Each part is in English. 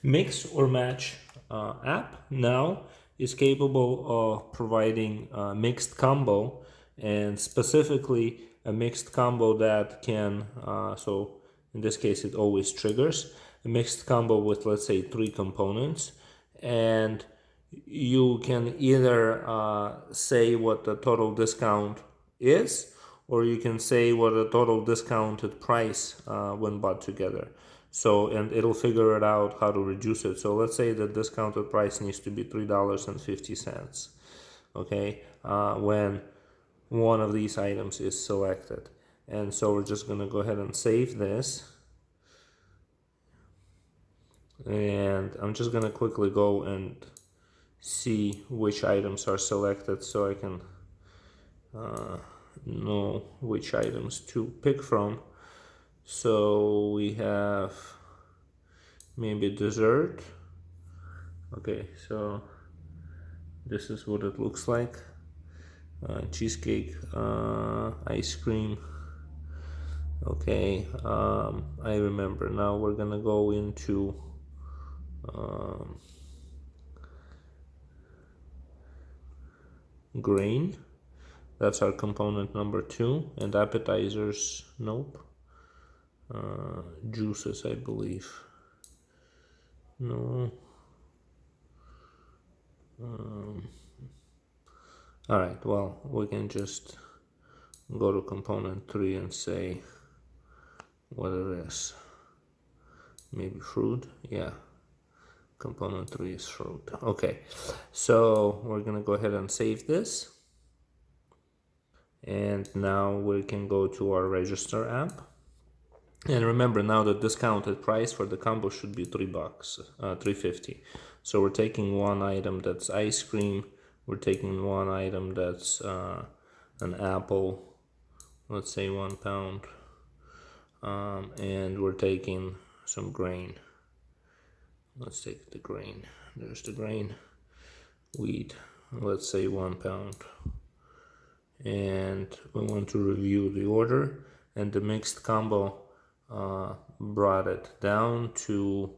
Mix or match app now is capable of providing a mixed combo, and specifically a mixed combo that can, so in this case it always triggers, a mixed combo with, let's say, 3 components, and you can either say what the total discount is, or you can say what the total discounted price when bought together. So, and it'll figure it out how to reduce it. So let's say the discounted price needs to be $3.50, okay, when one of these items is selected. And so we're just going to go ahead and save this. And I'm just going to quickly go and see which items are selected so I can know which items to pick from. So we have maybe dessert. Okay, so this is what it looks like. Cheesecake, ice cream. Okay, I remember. Now we're gonna go into grain. That's our component number 2. And appetizers, nope. Juices, I believe. No. Alright, well, we can just go to component 3 and say what it is. Maybe fruit? Yeah. Component 3 is fruit. Okay, so we're gonna go ahead and save this. And now we can go to our register app. And remember, now the discounted price for the combo should be $3, $3.50. So we're taking one item that's ice cream. We're taking one item that's an apple, let's say 1 pound, and we're taking some grain. Let's take the grain. There's the grain. Wheat, let's say 1 pound. And we want to review the order, and the mixed combo brought it down to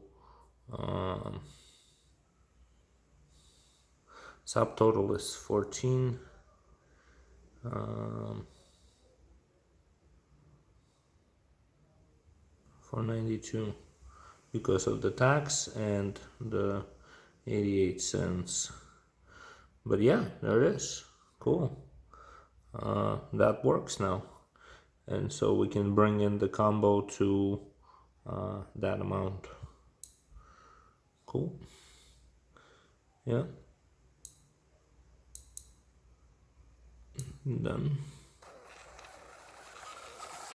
subtotal is 14. 492 because of the tax and the 88 cents. But yeah, there it is. Cool. That works now. And so we can bring in the combo to that amount. Cool. Yeah. Done.